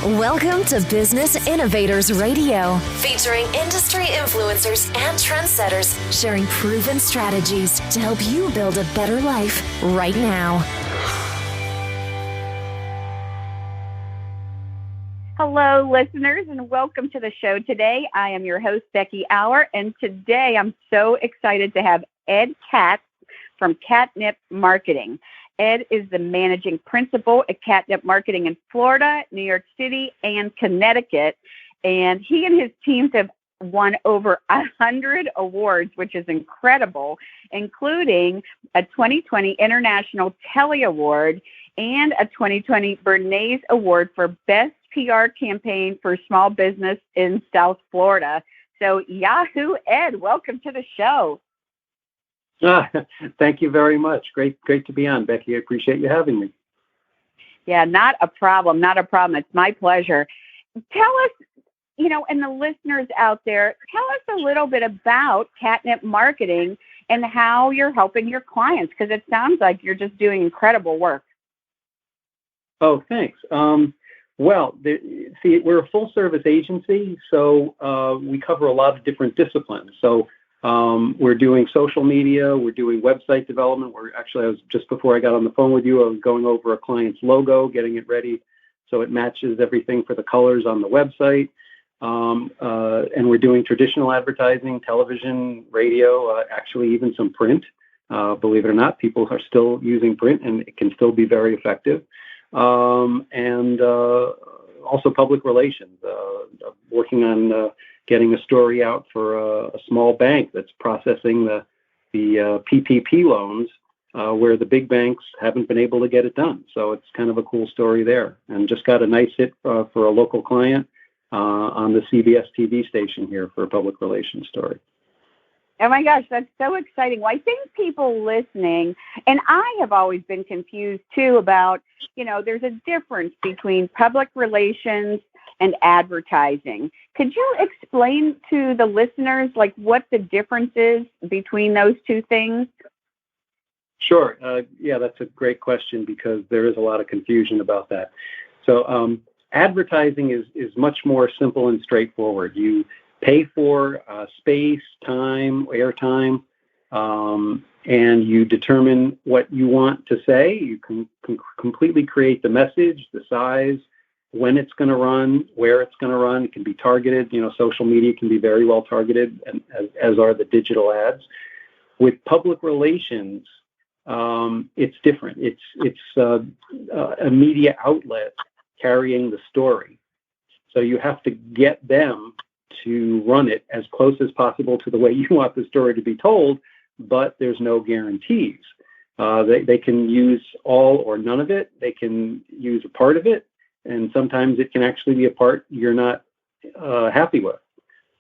Welcome to Business Innovators Radio, featuring industry influencers and trendsetters sharing proven strategies to help you build a better life right now. Hello, listeners, and welcome to the show today. I am your host, Becky Auer, and today I'm so excited to have Ed Katz from Katnip Marketing. Ed is the managing principal at Katnip Marketing in Florida, New York City, and Connecticut. And he and his teams have won over 100 awards, which is incredible, including a 2020 International Telly Award and a 2020 Bernays Award for Best PR Campaign for Small Business in South Florida. So, Yahoo, Ed, welcome to the show. Thank you very much. Great to be on, Becky. I appreciate you having me. Yeah, not a problem. It's my pleasure. Tell us, and the listeners out there, tell us a little bit about Katnip Marketing and how you're helping your clients, because it sounds like you're just doing incredible work. Oh, thanks. We're a full-service agency, so we cover a lot of different disciplines. So we're doing social media, we're doing website development. Just before I got on the phone with you, I was going over a client's logo, getting it ready so it matches everything for the colors on the website. And we're doing traditional advertising, television, radio, actually even some print. Believe it or not, people are still using print, and it can still be very effective. And also public relations, working on getting a story out for a small bank that's processing the PPP loans, where the big banks haven't been able to get it done. So it's kind of a cool story there. And just got a nice hit for a local client on the CBS TV station here for a public relations story. Oh my gosh, that's so exciting. Well, I think people listening, and I have always been confused too about, there's a difference between public relations and advertising. Could you explain to the listeners what the difference is between those two things? Sure. Yeah, that's a great question because there is a lot of confusion about that. So advertising is much more simple and straightforward. You pay for space, time, airtime, and you determine what you want to say. You can completely create the message, the size, when it's going to run, where it's going to run. It can be targeted. Social media can be very well targeted, and as are the digital ads. With public relations, it's different. It's a media outlet carrying the story. So you have to get them to run it as close as possible to the way you want the story to be told, but there's no guarantees. They can use all or none of it. They can use a part of it, and sometimes it can actually be a part you're not happy with.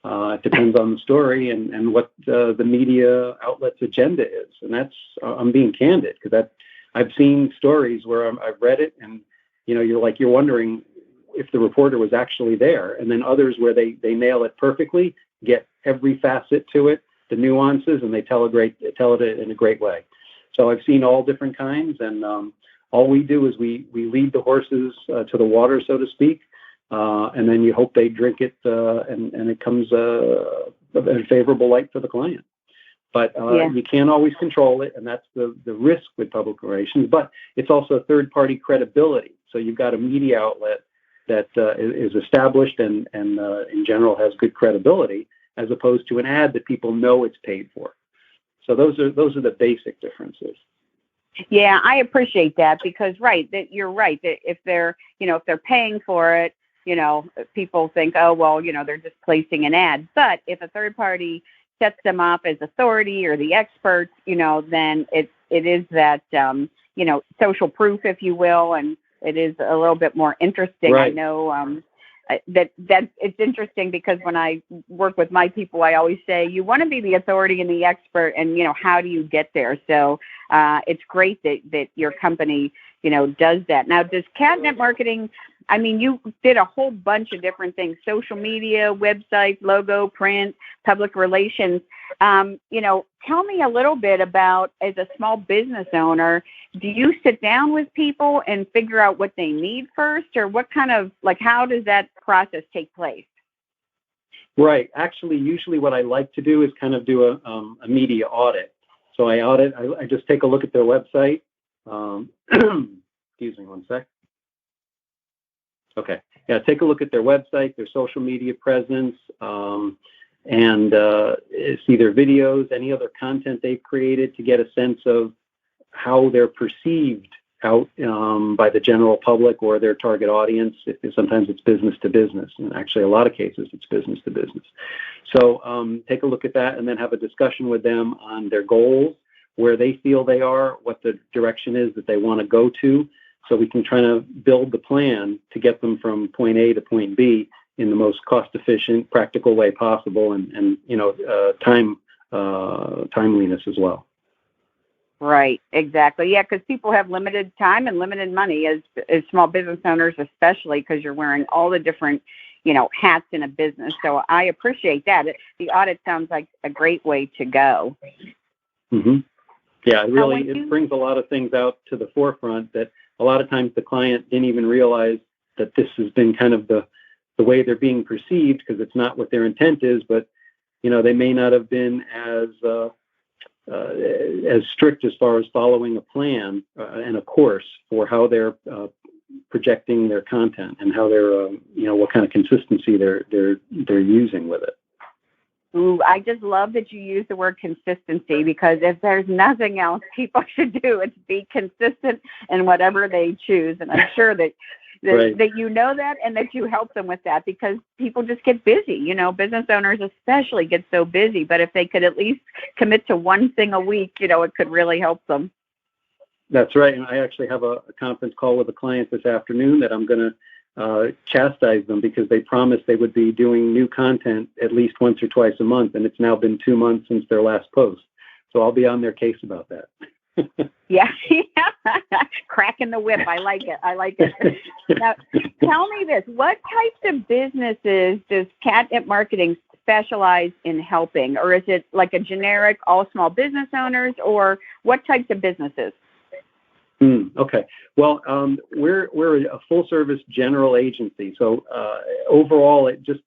It depends on the story and what the media outlet's agenda is. And that's, I'm being candid, because I've seen stories where I've read it, and you're wondering if the reporter was actually there, and then others where they nail it perfectly, get every facet to it, the nuances, and they tell it in a great way. So I've seen all different kinds, and all we do is we lead the horses to the water, so to speak, and then you hope they drink it, and it comes a favorable light for the client. But you can't always control it, and that's the risk with public relations. But it's also third-party credibility. So you've got a media outlet that is established and in general has good credibility, as opposed to an ad that people know it's paid for. So those are the basic differences. Yeah, I appreciate that, because you're right that if they're paying for it, people think, oh well, they're just placing an ad. But if a third party sets them up as authority or the experts, then it is that social proof, if you will, and it is a little bit more interesting. Right. I know that it's interesting because when I work with my people, I always say you want to be the authority and the expert, and how do you get there? So it's great that your company does that. Now, does Katnip Marketing? I mean, you did a whole bunch of different things: social media, websites, logo, print, public relations. Tell me a little bit about, as a small business owner, do you sit down with people and figure out what they need first, or what kind of, like, how does that process take place? Right. Actually, usually what I like to do is kind of do a media audit. So I just take a look at their website. Excuse me one sec. Okay. Yeah, take a look at their website, their social media presence, and see their videos, any other content they've created, to get a sense of how they're perceived out by the general public or their target audience. Sometimes it's business to business, and actually a lot of cases it's business to business. So take a look at that and then have a discussion with them on their goals, where they feel they are, what the direction is that they want to go to, so we can try to build the plan to get them from point A to point B in the most cost-efficient, practical way possible, and timeliness as well. Right, exactly. Yeah, because people have limited time and limited money as small business owners, especially because you're wearing all the different, hats in a business. So I appreciate that. The audit sounds like a great way to go. Mm-hmm. Yeah, it brings a lot of things out to the forefront that a lot of times the client didn't even realize that this has been kind of the way they're being perceived, because it's not what their intent is, but they may not have been as strict as far as following a plan and a course for how they're projecting their content and how they're what kind of consistency they're using with it. Ooh, I just love that you use the word consistency, because if there's nothing else people should do, it's be consistent in whatever they choose. And I'm sure that right. that that and that you help them with that, because people just get busy. Business owners especially get so busy. But if they could at least commit to one thing a week, it could really help them. That's right. And I actually have a conference call with a client this afternoon that I'm going to chastise them, because they promised they would be doing new content at least once or twice a month, and it's now been 2 months since their last post. So I'll be on their case about that. Yeah. Cracking the whip. I like it. Now, tell me this. What types of businesses does Katnip Marketing specialize in helping? Or is it like a generic all small business owners, or what types of businesses? Okay. Well, we're a full service general agency. So overall, it just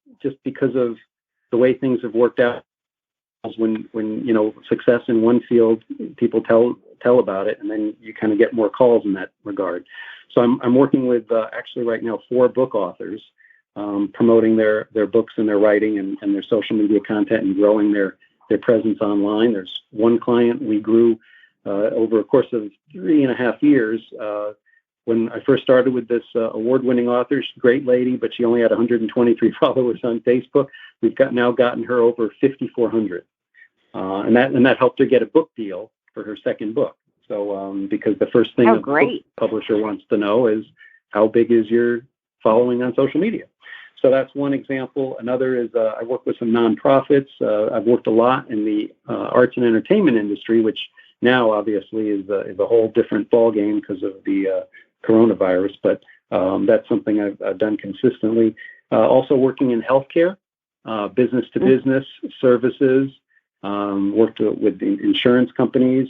because of the way things have worked out, when success in one field, people tell about it, and then you kind of get more calls in that regard. So I'm working with actually right now 4 book authors, promoting their books and their writing and their social media content, and growing their presence online. There's one client we grew over a course of 3.5 years. When I first started with this award-winning author, she's a great lady, but she only had 123 followers on Facebook. We've now gotten her over 5,400, and that helped her get a book deal for her second book. So because the first thing a book publisher wants to know is, how big is your following on social media? So that's one example. Another is I work with some nonprofits. I've worked a lot in the arts and entertainment industry, which now obviously is a whole different ballgame because of the coronavirus, but that's something I've done consistently. Also working in healthcare, business to business services, worked with the insurance companies,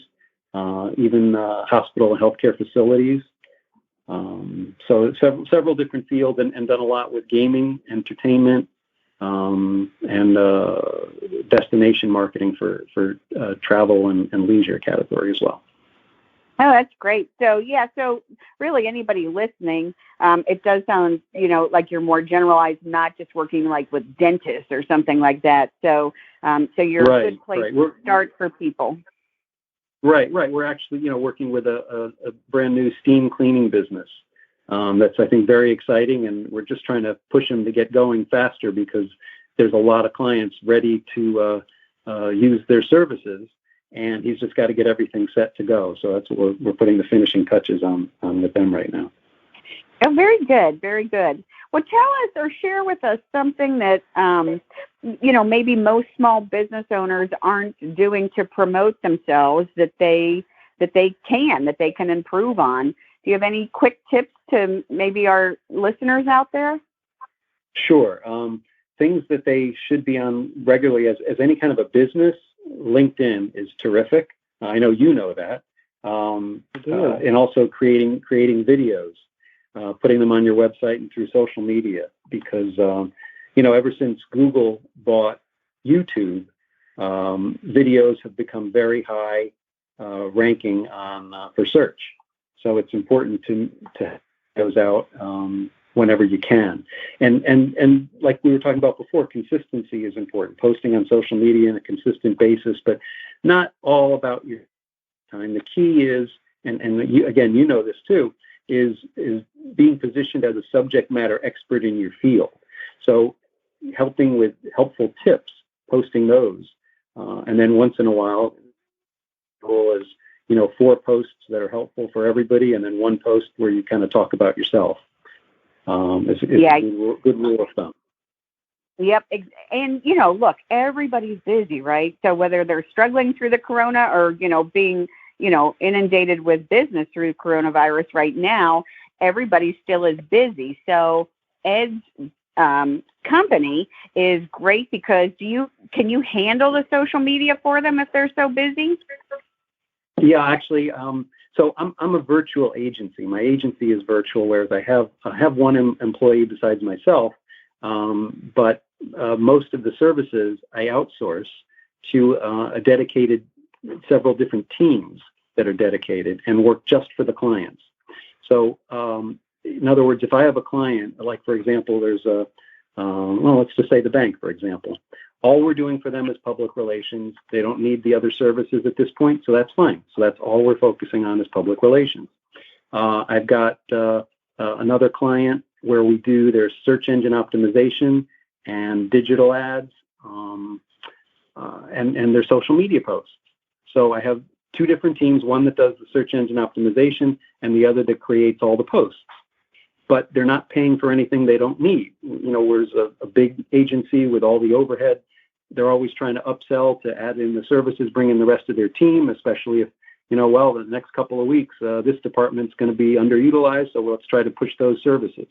even hospital and healthcare facilities. So several different fields, and done a lot with gaming, entertainment, and destination marketing for travel and leisure category as well. Oh, that's great. So really anybody listening, it does sound, like you're more generalized, not just working like with dentists or something like that. So you're a good place to start for people. Right. We're actually, working with a brand new steam cleaning business. That's, I think, very exciting, and we're just trying to push them to get going faster, because there's a lot of clients ready to use their services, and he's just got to get everything set to go. So that's what we're putting the finishing touches on with them right now. Oh, very good. Very good. Well, tell us or share with us something that, maybe most small business owners aren't doing to promote themselves that they can improve on. Do you have any quick tips to maybe our listeners out there? Sure. Things that they should be on regularly as any kind of a business. LinkedIn is terrific. I know you know that. and also creating videos, putting them on your website and through social media. Because ever since Google bought YouTube, videos have become very high ranking on for search. So it's important to have those out whenever you can. And like we were talking about before, consistency is important. Posting on social media on a consistent basis, but not all about your time. The key is, and you, again, you know this too, is being positioned as a subject matter expert in your field. So helping with helpful tips, posting those, and then once in a while, the goal is 4 posts that are helpful for everybody, and then 1 post where you kind of talk about yourself. It's a good rule of thumb. Yep. And, look, everybody's busy, right? So whether they're struggling through the corona or, being, inundated with business through coronavirus right now, everybody still is busy. So Ed's company is great because can you handle the social media for them if they're so busy? Yeah, actually, so I'm a virtual agency. My agency is virtual, whereas I have one employee besides myself, but most of the services I outsource to several different teams that are dedicated and work just for the clients. So, in other words, if I have a client, like for example, there's let's just say the bank, for example. All we're doing for them is public relations. They don't need the other services at this point, so that's fine. So that's all we're focusing on is public relations. I've got another client where we do their search engine optimization and digital ads and their social media posts. So I have 2 different teams, one that does the search engine optimization and the other that creates all the posts. But they're not paying for anything they don't need. Whereas a big agency with all the overhead, they're always trying to upsell to add in the services, bring in the rest of their team, especially if, the next couple of weeks, this department's going to be underutilized, so let's try to push those services.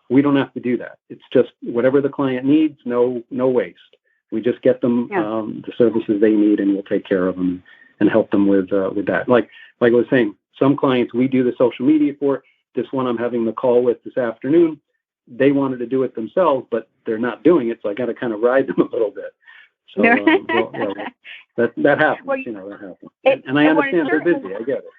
We don't have to do that. It's just whatever the client needs, no waste. We just get them the services they need, and we'll take care of them and help them with that. Like I was saying, some clients we do the social media for. This one I'm having the call with this afternoon, they wanted to do it themselves, but they're not doing it, so I got to kind of ride them a little bit. So that happens, that happens. And I understand they're busy. I get it.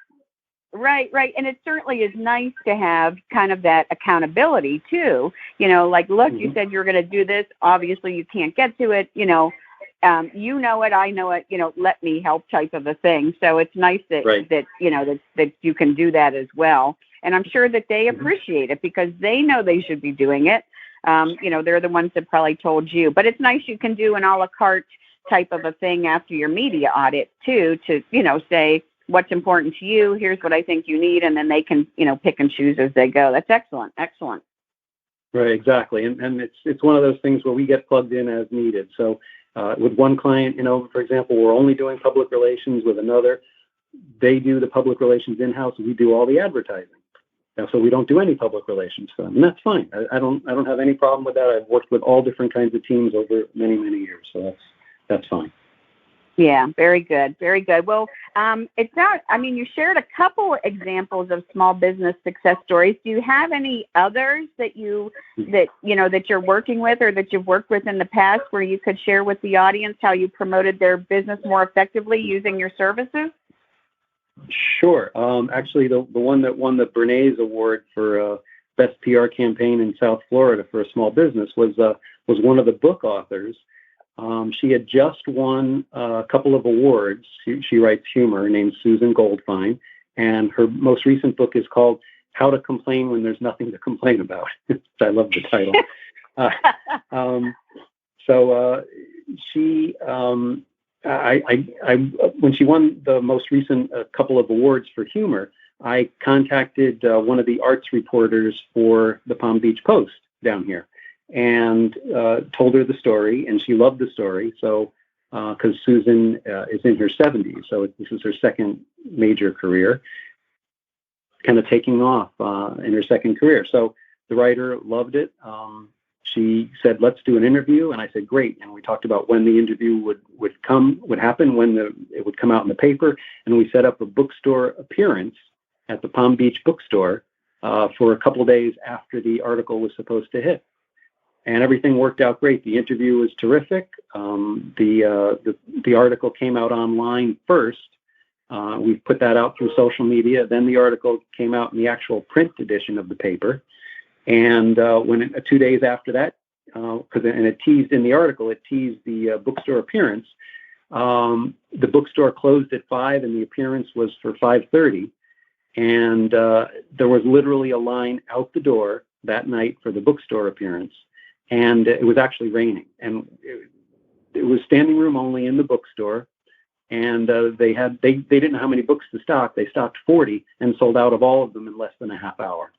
Right. And it certainly is nice to have kind of that accountability too. Look, you said you're going to do this. Obviously, you can't get to it. You know it, I know it. Let me help type of a thing. So it's nice that that you can do that as well. And I'm sure that they appreciate it because they know they should be doing it. They're the ones that probably told you. But it's nice you can do an a la carte type of a thing after your media audit too, to say what's important to you. Here's what I think you need, and then they can pick and choose as they go. That's excellent. Right, exactly. And it's one of those things where we get plugged in as needed. So with one client, for example, we're only doing public relations. With another, they do the public relations in-house. We do all the advertising. So we don't do any public relations for them, and that's fine. I don't have any problem with that. I've worked with all different kinds of teams over many, many years, so that's fine. Yeah, very good. Well, you shared a couple examples of small business success stories. Do you have any others that you're working with or that you've worked with in the past where you could share with the audience how you promoted their business more effectively using your services? Sure. Actually, the one that won the Bernays Award for Best PR Campaign in South Florida for a small business was one of the book authors. She had just won a couple of awards. She writes humor. Her name's Susan Goldfine, and her most recent book is called How to Complain When There's Nothing to Complain About. I love the title. When she won the most recent couple of awards for humor, I contacted one of the arts reporters for the Palm Beach Post down here and told her the story, and she loved the story. So, because Susan is in her 70s, so this is her second major career, kind of taking off in her second career. So the writer loved it. she said, let's do an interview. And I said, great. And we talked about when the interview would happen, when it would come out in the paper. And we set up a bookstore appearance at the Palm Beach bookstore for a couple of days after the article was supposed to hit. And everything worked out great. The interview was terrific. The article came out online first. We put that out through social media. Then the article came out in the actual print edition of the paper. And 2 days after that, it teased in the article, it teased the bookstore appearance. The bookstore closed at 5 and the appearance was for 5:30. And there was literally a line out the door that night for the bookstore appearance. And it was actually raining. And it was standing room only in the bookstore. And they didn't know how many books to stock. They stocked 40 and sold out of all of them in less than a half hour.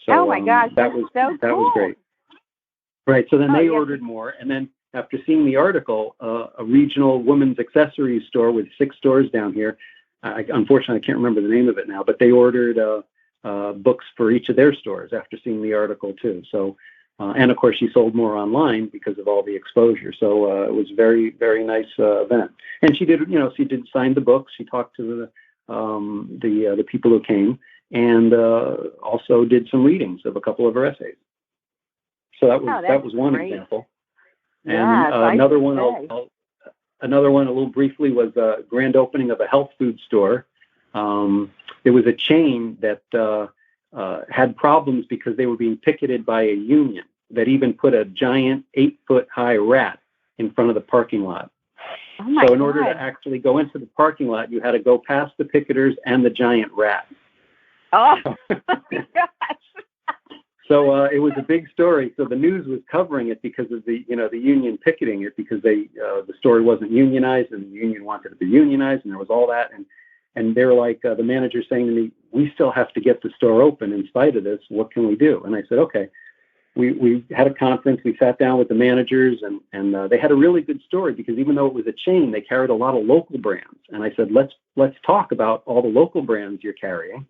So, oh my gosh, that was great. Right. So then they ordered more. And then after seeing the article, a regional women's accessories store with 6 stores down here, unfortunately, I can't remember the name of it now, but they ordered books for each of their stores after seeing the article too. So, and of course, she sold more online because of all the exposure. So it was very, very nice event. And she did sign the books. She talked to the people who came, and also did some readings of a couple of her essays. So that was one great example. And another one a little briefly was a grand opening of a health food store. It was a chain that had problems because they were being picketed by a union that even put a giant 8-foot high rat in front of the parking lot. Oh so in order to actually go into the parking lot, you had to go past the picketers and the giant rat. Oh my gosh. So it was a big story. So the news was covering it because of the union picketing it, because the store wasn't unionized and the union wanted to be unionized, and there was all that. And they were like, the manager saying to me, we still have to get the store open in spite of this. What can we do? And I said, okay. We had a conference. We sat down with the managers, and they had a really good story, because even though it was a chain, they carried a lot of local brands. And I said, let's talk about all the local brands you're carrying.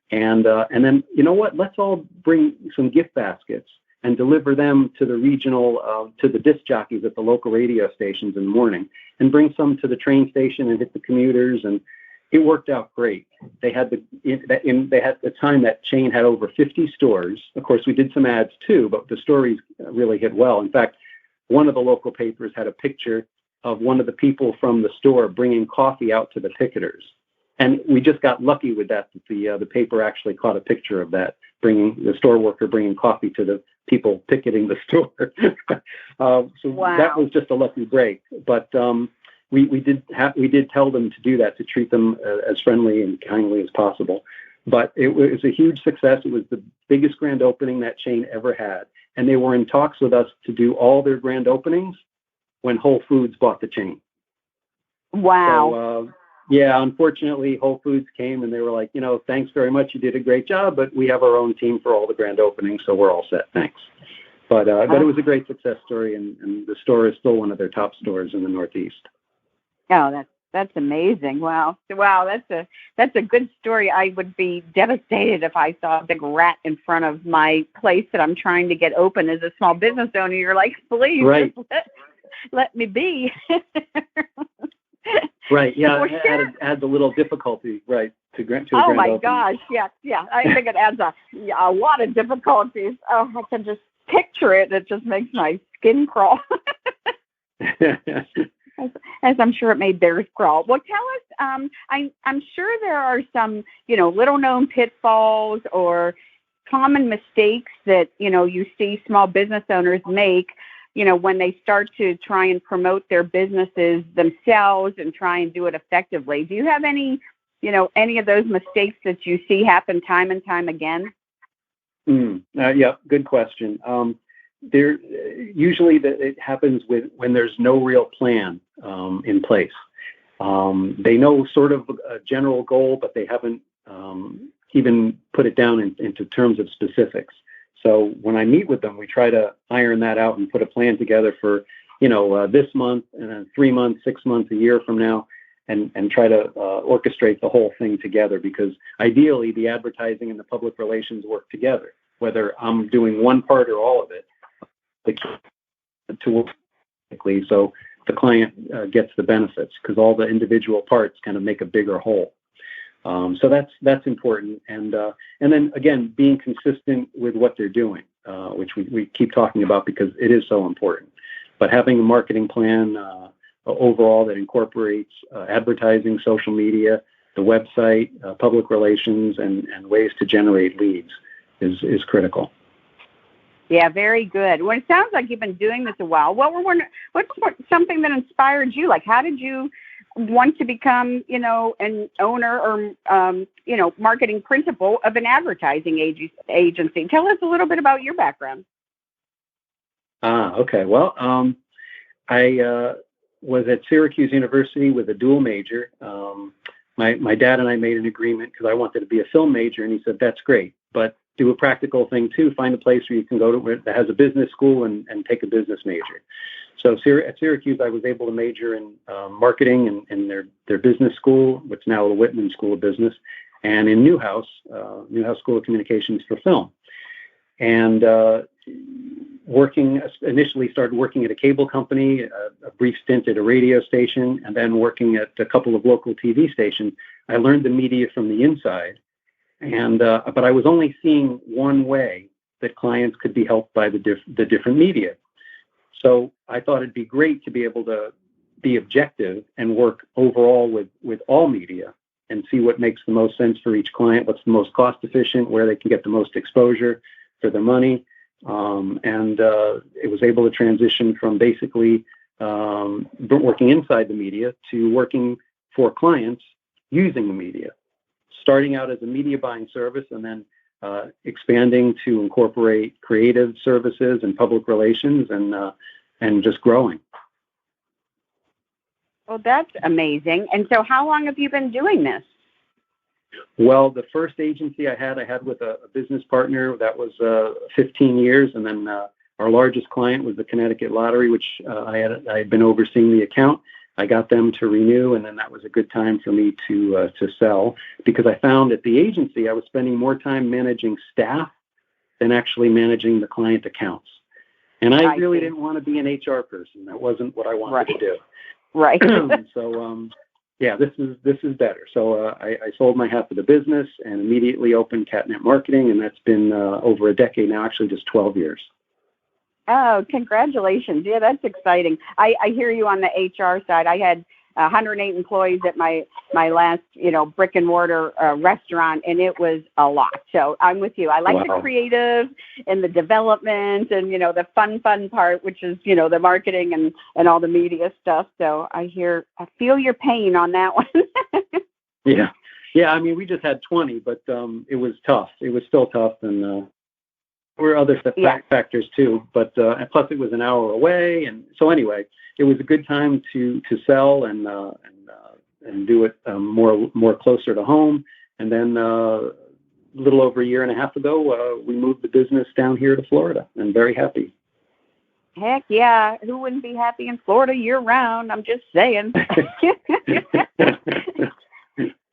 And then, you know what, let's all bring some gift baskets and deliver them to the regional, to the disc jockeys at the local radio stations in the morning, and bring some to the train station and hit the commuters. And it worked out great. They had at the time that chain had over 50 stores. Of course, we did some ads too, but the stories really hit well. In fact, one of the local papers had a picture of one of the people from the store bringing coffee out to the picketers. And we just got lucky with that. The paper actually caught a picture of that, bringing the store worker bringing coffee to the people picketing the store. Wow. That was just a lucky break. But we did tell them to do that, to treat them as friendly and kindly as possible. But it was a huge success. It was the biggest grand opening that chain ever had. And they were in talks with us to do all their grand openings when Whole Foods bought the chain. Wow. So, yeah, unfortunately, Whole Foods came and they were like, thanks very much. You did a great job, but we have our own team for all the grand openings, so we're all set. Thanks. But it was a great success story, and the store is still one of their top stores in the Northeast. Oh, that's amazing. Wow, that's a good story. I would be devastated if I saw a big rat in front of my place that I'm trying to get open as a small business owner. You're like, please, right. let me be. Right. Yeah. It adds a little difficulty, right, to a grand opening. Oh my gosh. Yeah. I think it adds a lot of difficulties. Oh, I can just picture it. It just makes my skin crawl. As I'm sure it made theirs crawl. Well, tell us. I'm sure there are some, little known pitfalls or common mistakes that you see small business owners make, when they start to try and promote their businesses themselves and try and do it effectively. Do you have any of those mistakes that you see happen time and time again? Yeah, good question. There usually it happens when there's no real plan in place. They know sort of a general goal, but they haven't even put it down into terms of specifics. So when I meet with them, we try to iron that out and put a plan together for, this month and then 3 months, 6 months, a year from now, and try to orchestrate the whole thing together, because ideally the advertising and the public relations work together, whether I'm doing one part or all of it. the key to work quickly so the client gets the benefits, because all the individual parts kind of make a bigger whole. So that's important. And then again, being consistent with what they're doing, which we keep talking about because it is so important. But having a marketing plan overall that incorporates advertising, social media, the website, public relations, and ways to generate leads is critical. Yeah, very good. Well, it sounds like you've been doing this a while. What's something that inspired you? Like, how did you want to become, an owner or, marketing principal of an advertising agency? Tell us a little bit about your background. Okay. Well, I was at Syracuse University with a dual major. My dad and I made an agreement because I wanted to be a film major, and he said, that's great, but do a practical thing too. Find a place where you can go to that has a business school and take a business major. So at Syracuse, I was able to major in marketing in their business school, which is now the Whitman School of Business, and in Newhouse School of Communications for film. And initially started working at a cable company, a brief stint at a radio station, and then working at a couple of local TV stations. I learned the media from the inside, and but I was only seeing one way that clients could be helped by the different media. So I thought it'd be great to be able to be objective and work overall with all media and see what makes the most sense for each client, what's the most cost efficient, where they can get the most exposure for their money. It was able to transition from basically working inside the media to working for clients using the media, starting out as a media buying service and then expanding to incorporate creative services and public relations and just growing. Well, that's amazing. And so how long have you been doing this? Well, the first agency I had with a business partner, that was 15 years. And then our largest client was the Connecticut Lottery, which I had been overseeing the account. I got them to renew, and then that was a good time for me to sell, because I found at the agency I was spending more time managing staff than actually managing the client accounts. And I really didn't want to be an HR person. That wasn't what I wanted to do. Right. So, this is better. So I sold my half of the business and immediately opened Katnip Marketing, and that's been over a decade now, actually just 12 years. Oh, congratulations. Yeah, that's exciting. I hear you on the HR side. I had 108 employees at my last, brick and mortar restaurant, and it was a lot. So I'm with you. I like the creative and the development and, the fun part, which is, the marketing and all the media stuff. So I feel your pain on that one. Yeah. Yeah. I mean, we just had 20, but it was tough. It was still tough. And there were other factors too, but plus it was an hour away. And so anyway, it was a good time to sell and do it more closer to home. And then a little over a year and a half ago, we moved the business down here to Florida. I'm very happy. Heck yeah. Who wouldn't be happy in Florida year round? I'm just saying.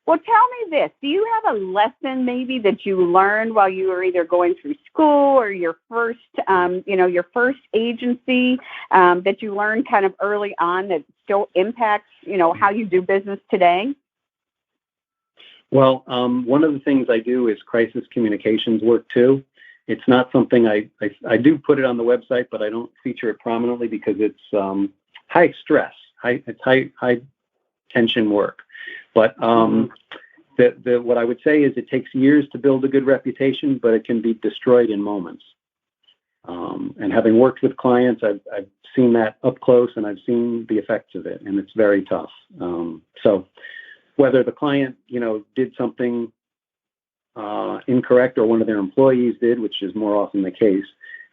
Well, tell me this. Do you have a lesson maybe that you learned while you were either going through school or your first agency that you learned kind of early on that still impacts, how you do business today? Well, one of the things I do is crisis communications work too. It's not something I do put it on the website, but I don't feature it prominently because it's high stress, high tension work. But what I would say is it takes years to build a good reputation, but it can be destroyed in moments. And having worked with clients, I've seen that up close, and I've seen the effects of it, and it's very tough. So whether the client, did something incorrect or one of their employees did, which is more often the case,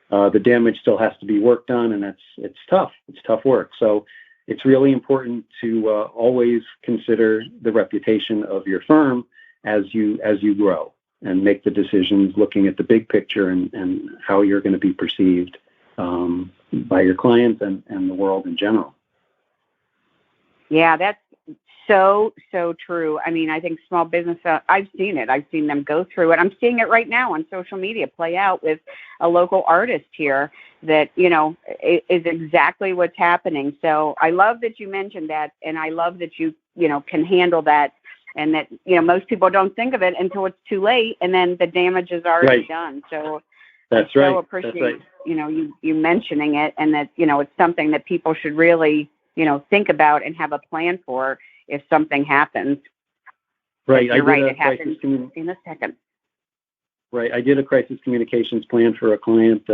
the damage still has to be worked on, and it's tough. It's tough work. So it's really important to always consider the reputation of your firm as you grow and make the decisions looking at the big picture and how you're going to be perceived by your clients and the world in general. Yeah, that's so true. I mean, I think small business, I've seen it. I've seen them go through it. I'm seeing it right now on social media play out with a local artist here that, is exactly what's happening. So I love that you mentioned that, and I love that you can handle that, and that, most people don't think of it until it's too late, and then the damage is already done. So that's I right. so appreciate, you mentioning it, and that, it's something that people should really, think about and have a plan for if something happens. Right. You're right. It happens in a second. Right. I did a crisis communications plan for a client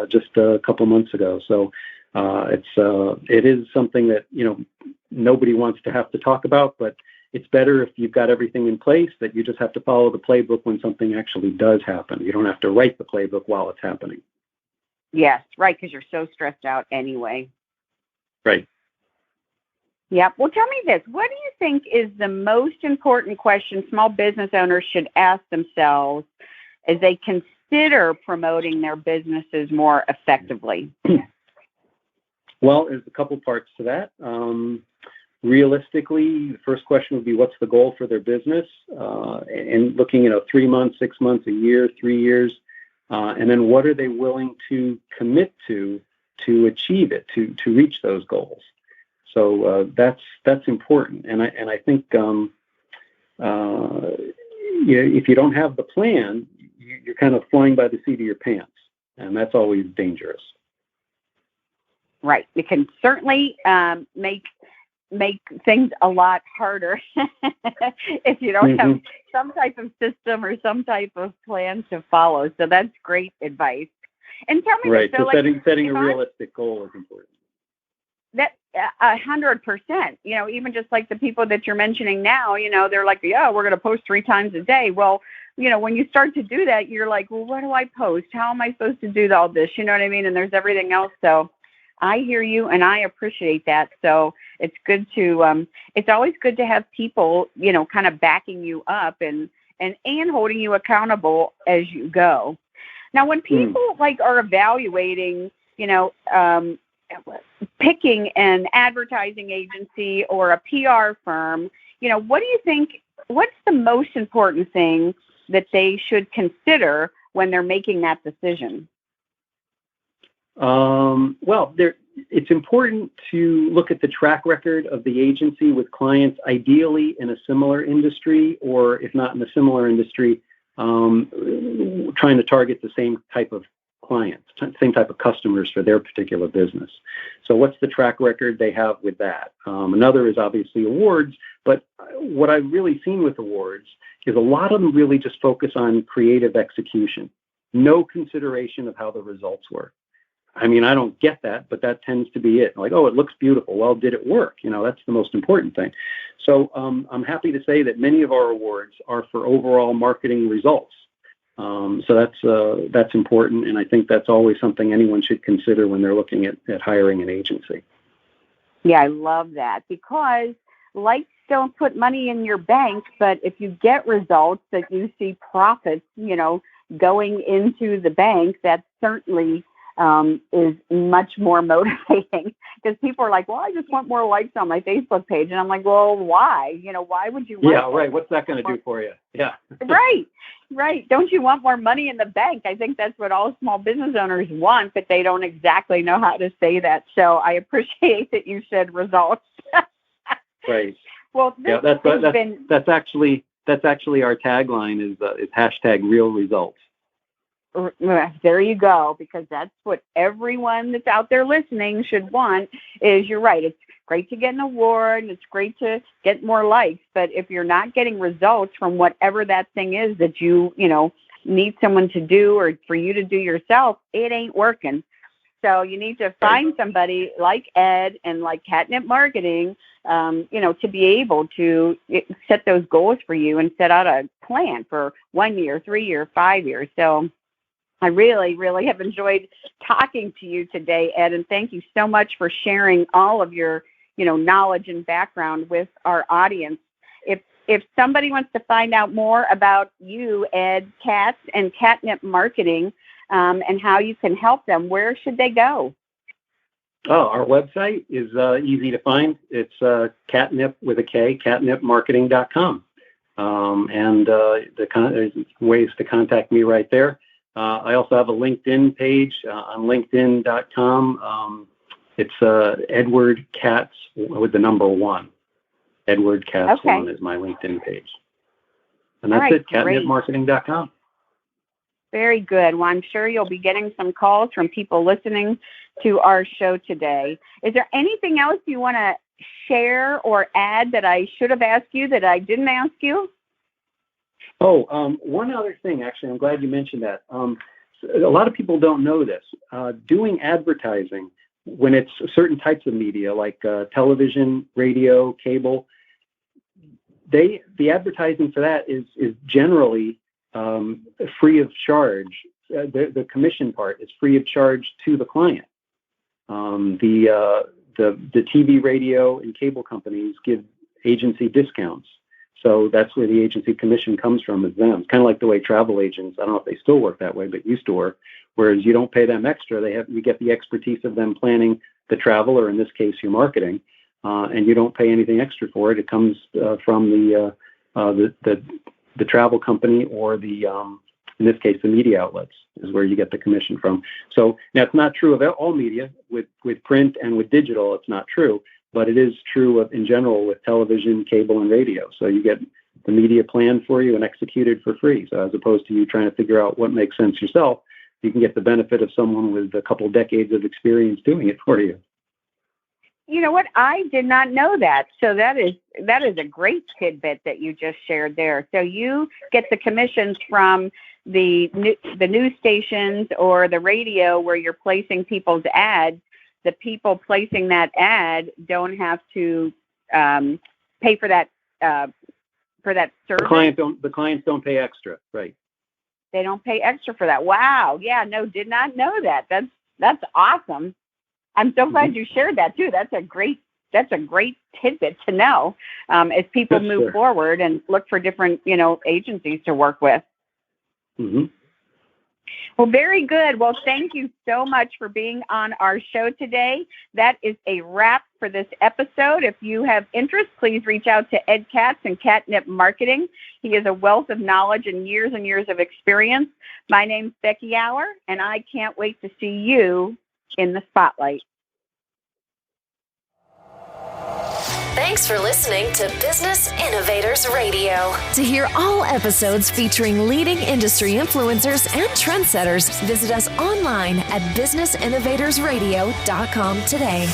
just a couple months ago. So it is something that, nobody wants to have to talk about, but it's better if you've got everything in place, that you just have to follow the playbook when something actually does happen. You don't have to write the playbook while it's happening. Yes, right, because you're so stressed out anyway. Right. Yeah. Well, tell me this. What do you think is the most important question small business owners should ask themselves as they consider promoting their businesses more effectively? Well, there's a couple parts to that. Realistically, the first question would be, what's the goal for their business? And looking, 3 months, 6 months, a year, 3 years. And then what are they willing to commit to achieve it, to reach those goals? So that's important. And I think if you don't have the plan, you're kind of flying by the seat of your pants, and that's always dangerous. Right. It can certainly make things a lot harder if you don't have some type of system or some type of plan to follow. So that's great advice. And tell me, right? So setting a realistic goal is important. That 100%. Even just like the people that you're mentioning now, they're like, yeah, we're going to post 3 times a day. Well, when you start to do that, you're like, well, what do I post? How am I supposed to do all this? You know what I mean? And there's everything else. So I hear you, and I appreciate that. So it's good to, it's always good to have people, kind of backing you up and holding you accountable as you go. Now, when people are evaluating, picking an advertising agency or a PR firm, what do you think, what's the most important thing that they should consider when they're making that decision? Well, it's important to look at the track record of the agency with clients, ideally in a similar industry, or if not in a similar industry, trying to target the same type of clients, same type of customers for their particular business. So what's the track record they have with that? Another is obviously awards, but what I've really seen with awards is a lot of them really just focus on creative execution, no consideration of how the results were. I mean, I don't get that, but that tends to be it. Like, oh, it looks beautiful. Well, did it work? That's the most important thing. So I'm happy to say that many of our awards are for overall marketing results. So that's important, and I think that's always something anyone should consider when they're looking at hiring an agency. Yeah, I love that, because lights don't put money in your bank, but if you get results that you see profits, going into the bank, that certainly is much more motivating, because people are like, well, I just want more likes on my Facebook page. And I'm like, well, why? Why would you want right. What's that going to do for you? Yeah. Right. Don't you want more money in the bank? I think that's what all small business owners want, but they don't exactly know how to say that. So I appreciate that you said results. Right. Well, that's actually our tagline is #RealResults. There you go, because that's what everyone that's out there listening should want. Is you're right. It's great to get an award, and it's great to get more likes, but if you're not getting results from whatever that thing is that you need someone to do or for you to do yourself, it ain't working. So you need to find somebody like Ed and like Katnip Marketing, to be able to set those goals for you and set out a plan for 1 year, 3 year, 5 years. So I really, really have enjoyed talking to you today, Ed, and thank you so much for sharing all of your, knowledge and background with our audience. If somebody wants to find out more about you, Ed, Katz, and Katnip Marketing, and how you can help them, where should they go? Oh, our website is easy to find. It's Katnip with a K, katnipmarketing.com. And there's ways to contact me right there. I also have a LinkedIn page on linkedin.com. It's Edward Katz with the number 1. Edward Katz 1 is my LinkedIn page. And that's it, katnipmarketing.com. Very good. Well, I'm sure you'll be getting some calls from people listening to our show today. Is there anything else you want to share or add that I should have asked you that I didn't ask you? Oh, one other thing, actually, I'm glad you mentioned that. A lot of people don't know this. Doing advertising, when it's certain types of media like television, radio, cable, the advertising for that is generally free of charge. The commission part is free of charge to the client. The TV, radio, and cable companies give agency discounts. So that's where the agency commission comes from, is them. It's kind of like the way travel agents, I don't know if they still work that way, but used to work, whereas you don't pay them extra. You get the expertise of them planning the travel, or in this case, your marketing, and you don't pay anything extra for it. It comes from the travel company, or in this case, the media outlets is where you get the commission from. So now it's not true of all media. With print and with digital, it's not true, but it is true in general with television, cable, and radio. So you get the media planned for you and executed for free. So as opposed to you trying to figure out what makes sense yourself, you can get the benefit of someone with a couple decades of experience doing it for you. You know what? I did not know that. So that is a great tidbit that you just shared there. So you get the commissions from the news stations or the radio where you're placing people's ads. The people placing that ad don't have to pay for that service. The clients don't pay extra, right? They don't pay extra for that. Wow. Yeah. No, did not know that. That's awesome. I'm so glad you shared that too. That's a great tidbit to know as people move forward and look for different, agencies to work with. Mm-hmm. Well, very good. Well, thank you so much for being on our show today. That is a wrap for this episode. If you have interest, please reach out to Ed Katz and Katnip Marketing. He is a wealth of knowledge and years of experience. My name's Becky Auer, and I can't wait to see you in the spotlight. Thanks for listening to Business Innovators Radio. To hear all episodes featuring leading industry influencers and trendsetters, visit us online at businessinnovatorsradio.com today.